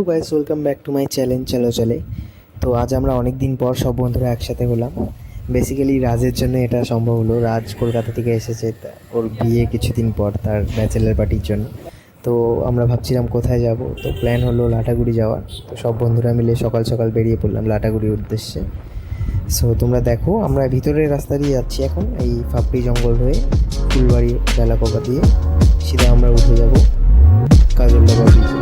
Guys, welcome back to my channel চলো চলে। তো আজ আমরা অনেক দিন পর সব বন্ধুরা একসাথে হলাম। বেসিক্যালি রাজের জন্য এটা সম্ভব হলো। রাজ কলকাতা থেকে এসেছে ওর বিয়ে কিছুদিন পর, তার ব্যাচেলার পার্টির জন্য। তো আমরা ভাবছিলাম কোথায় যাব, তো প্ল্যান হলো লাটাগুড়ি যাওয়ার। তো সব বন্ধুরা মিলে সকাল সকাল বেরিয়ে পড়লাম লাটাগুড়ির উদ্দেশ্যে। সো তোমরা দেখো, আমরা ভিতরের রাস্তা দিয়ে যাচ্ছি এখন, এই ফাপড়ি জঙ্গল হয়ে ফুলবাড়ি বেলাকোবা দিয়ে সিধা আমরা উঠে যাব কাজলডাঙ্গা ব্রিজে।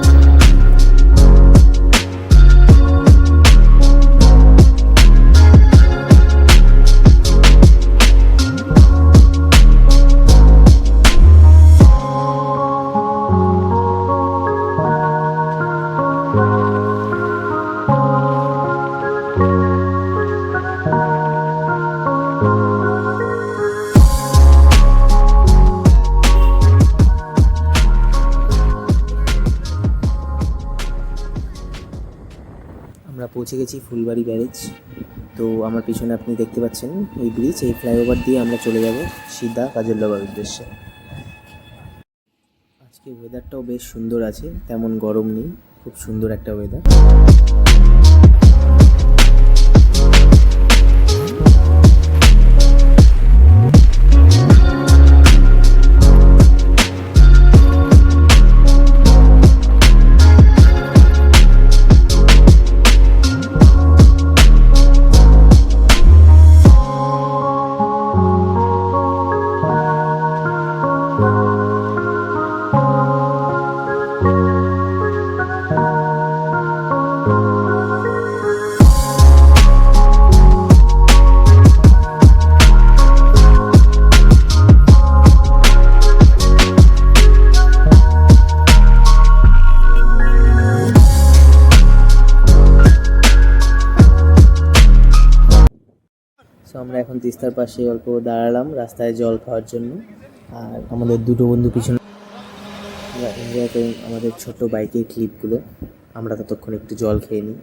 আমরা পৌঁছে গেছি ফুলবাড়ি ব্যারেজ। তো আমার পিছনে আপনি দেখতে পাচ্ছেন এই ব্রিজ, এই ফ্লাইওভার দিয়ে আমরা চলে যাব সিধা কাজলডাঙ্গার উদ্দেশ্যে। আজকে ওয়েদারটাও বেশ সুন্দর আছে, তেমন গরম নেই, খুব সুন্দর একটা ওয়েদার। সো আমরা এখন তিস্তার পাশে অল্প দাঁড়ালাম রাস্তায় জল খাওয়ার জন্য। আর আমাদের দুটো বন্ধু পিছনে এনজয় করি আমাদের ছোট বাইকের ক্লিপগুলো। আমরা ততক্ষণ একটু জল খেয়ে নিই।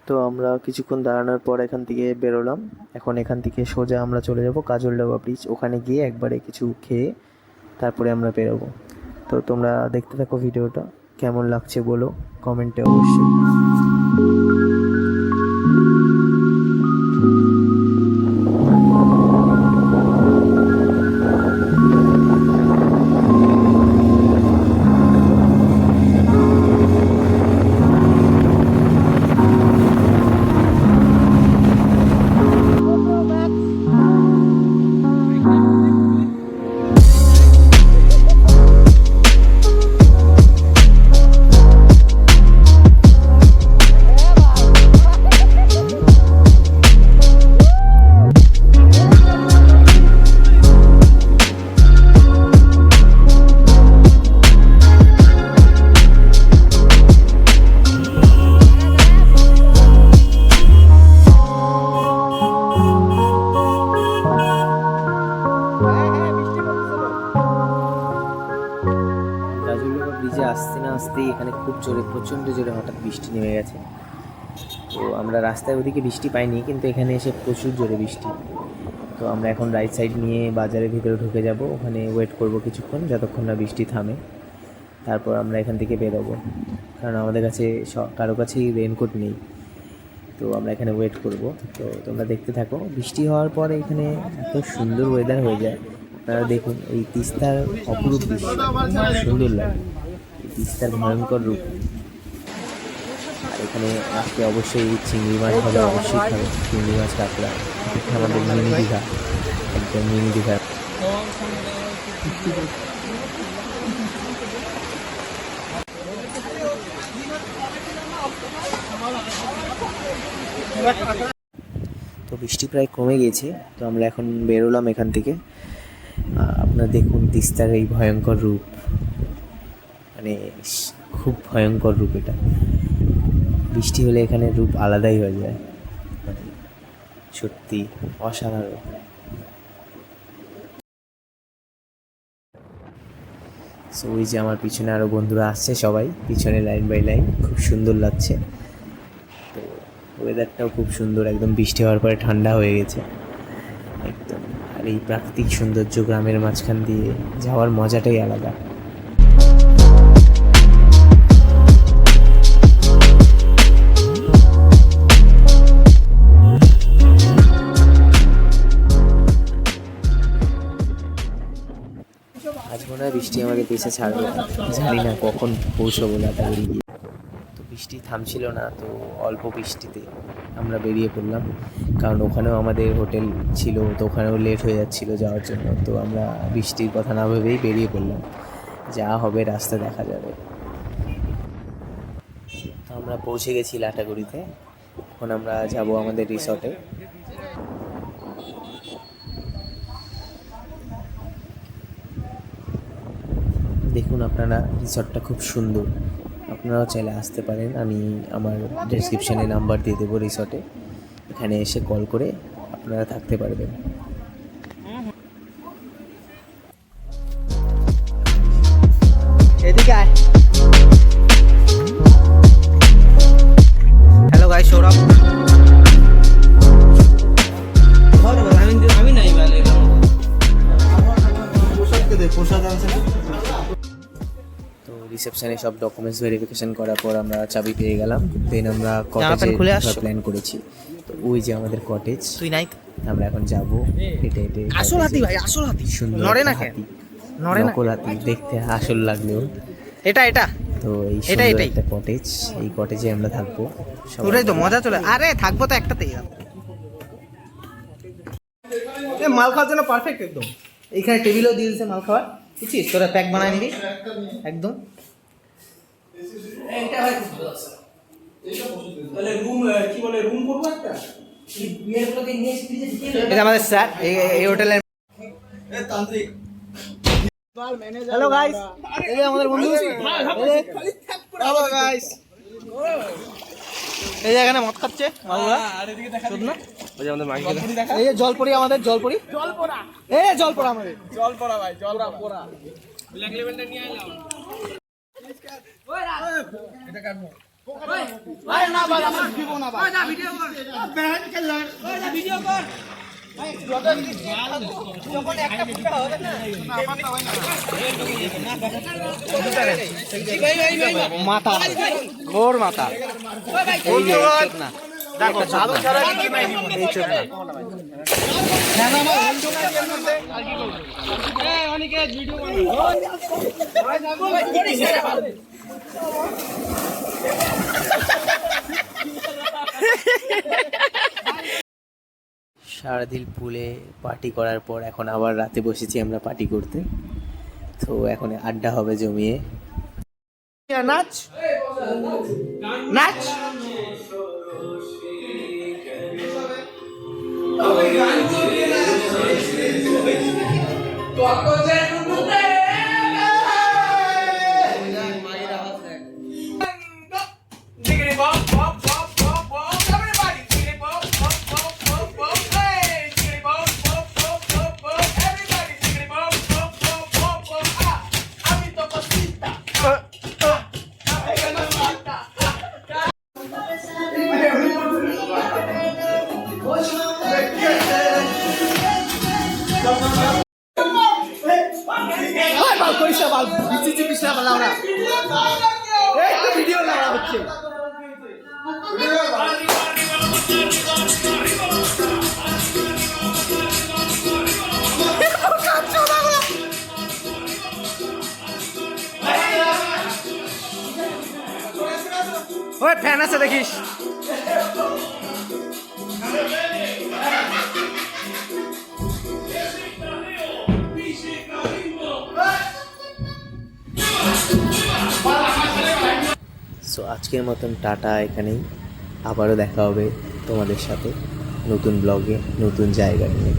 তো আমরা কিছুক্ষণ দাঁড়ানোর পর এখান থেকে বেরোলাম। এখন এখান থেকে সোজা আমরা চলে যাব কাজলডাঙ্গা ব্রিজ। ওখানে গিয়ে একবারে কিছু খেয়ে তারপরে আমরা বেরোবো। তো তোমরা দেখতে থাকো ভিডিওটা, কেমন লাগছে বলো কমেন্টে অবশ্যই। ব্রিজে আসতে না আসতেই এখানে খুব জোরে, প্রচণ্ড জোরে হঠাৎ বৃষ্টি নেমে গেছে। তো আমরা রাস্তায় ওদিকে বৃষ্টি পাইনি, কিন্তু এখানে এসে প্রচুর জোরে বৃষ্টি। তো আমরা এখন রাইট সাইড নিয়ে বাজারের ভিতরে ঢুকে যাব, ওখানে ওয়েট করব কিছুক্ষণ যতক্ষণ না বৃষ্টি থামে। তারপর আমরা এখান থেকে বেরোবো, কারণ আমাদের কাছে কারো কাছেই রেনকোট নেই। তো আমরা এখানে ওয়েট করব। তো তোমরা দেখতে থাকো। বৃষ্টি হওয়ার পরে এখানে এত সুন্দর ওয়েদার হয়ে যায়। আপনারা দেখুন এই তিস্তার অপরূপ দৃশ্য, সুন্দর লাগে এই তিস্তার ভয়ঙ্কর রূপ। আর এখানে আজকে অবশ্যই চিংড়ি মাছ হবে, অবশ্যই খাবে চিংড়ি মাছ, কাঁকড়া। আমাদের মিনি দীঘা, একদম মিনি দীঘা। তো বৃষ্টি প্রায় কমে গেছে, তো আমরা এখন বেরোলাম এখান থেকে। আপনারা দেখুন তিস্তার এই ভয়ঙ্কর রূপ, মানে খুব ভয়ঙ্কর রূপ এটা। বৃষ্টি হলে এখানে রূপ আলাদাই হয়ে যায়, মানে সত্যি অসাধারণ। সো ওই যে আমার পিছনে আরও বন্ধুরা আসছে, সবাই পিছনে লাইন বাই লাইন, খুব সুন্দর লাগছে। তো ওয়েদারটাও খুব সুন্দর, একদম বৃষ্টি হওয়ার পরে ঠান্ডা হয়ে গেছে একদম। আর এই প্রাকৃতিক সৌন্দর্য গ্রামের মাঝখান দিয়ে যাওয়ার মজাটাই আলাদা। আজ মনে হয় বৃষ্টি আমাদের পেছে ছাড়বে না, জানি না কখন পৌঁছবো লাটাগুড়ি গিয়ে। তো বৃষ্টি থামছিল না, তো অল্প বৃষ্টিতে আমরা বেরিয়ে পড়লাম, কারণ ওখানেও আমাদের হোটেল ছিল, তো ওখানেও লেট হয়ে যাচ্ছিলো যাওয়ার জন্য। তো আমরা বৃষ্টির কথা না ভেবেই বেরিয়ে পড়লাম, যা হবে রাস্তা দেখা যাবে। তো আমরা পৌঁছে গেছি লাটাগুড়িতে, এখন আমরা যাব আমাদের রিসর্টে। দেখুন আপনারা, রিসর্টটা খুব সুন্দর, আপনারাও চাইলে আসতে পারেন। আমি আমার ডেসক্রিপশানে নাম্বার দিয়ে দেবো রিসর্টে, এখানে এসে কল করে আপনারা থাকতে পারবেন। এদিকে আয়। Hello guys, Sourav. আমি নাই মানে তো রিসেপশনে সব ডকুমেন্টস ভেরিফিকেশন করার পর আমরা চাবি পেয়ে গেলাম। দেন আমরা খুলে কটেজে আসছো? প্ল্যান করেছি। তো ওই যে আমাদের কটেজ, তুই নাই। আমরা এখন যাব হেঁটে হেঁটে। আসল হাতি ভাই, আসল হাতি। সুন্দর নড়ে না একটা কেন? হাতি, নড়ে না। নকল হাতি, দেখতে আসল লাগলেও। এটা এটা তো এই এটাই, সুন্দর এটাই। একটা কটেজ, এই কটেজে আমরা থাকবো সবাই। ওটাই তো মজা চলে। আরে থাকবো তো একটাতেই। মাল খাওয়ার জন্য পারফেক্ট একদম। এইখানে টেবিলও দিয়ে দিয়েছে মাল খাওয়ার, বুঝছিস? তোরা প্যাক বানায় নিবি একদম। এটা আমাদের স্যার এই হোটেলের তান্ত্রিক। হ্যালো গাইস, এই যে আমাদের বন্ধু। হ্যালো গাইস, এই যে এখানে মদ খাচ্ছে মালগুলা। শুধু না, ওই যে আমাদের মাইক, এই যে জলপরি, আমাদের জলপরি, জলপরা, এই জলপরা আমাদের জলপরা ভাই, জলপরা। ব্ল্যাক লেভেলটা নিয়ে আইলাম। ওই রা এটা কাটবো। ওই না বাবা, আমার দিব না বাবা। ওই যা ভিডিও কর, বেহান খেল না। ওই যা ভিডিও কর ভাই। যখন একটা ফুটা হবে না, আমার তো হয় না। মাথা ঘোর মাথা, এই যে চোখ না, দেখো জাদু ছাড়া কি নাই দিব, এই চোখ না। না না আমার বন্ধু না এর মধ্যে আর কি বলবো। এই অনেকে ভিডিও বানাই, ওই যাবো ভাই, করিস না ভালো। সারাদিন পুলে পার্টি করার পর এখন আবার রাতে বসেছি আমরা পার্টি করতে। তো এখন আড্ডা হবে জমিয়ে। নাচ নাচ। ভিডিও লাগা হচ্ছে। ওই ফ্যান আছে দেখিস। সো আজকের মতন টাটা এখানেই, আবারও দেখা হবে তোমাদের সাথে নতুন ব্লগে নতুন জায়গা নিয়ে।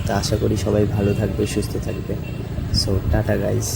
তা আশা করি সবাই ভালো থাকবে, সুস্থ থাকবে। So tata guys.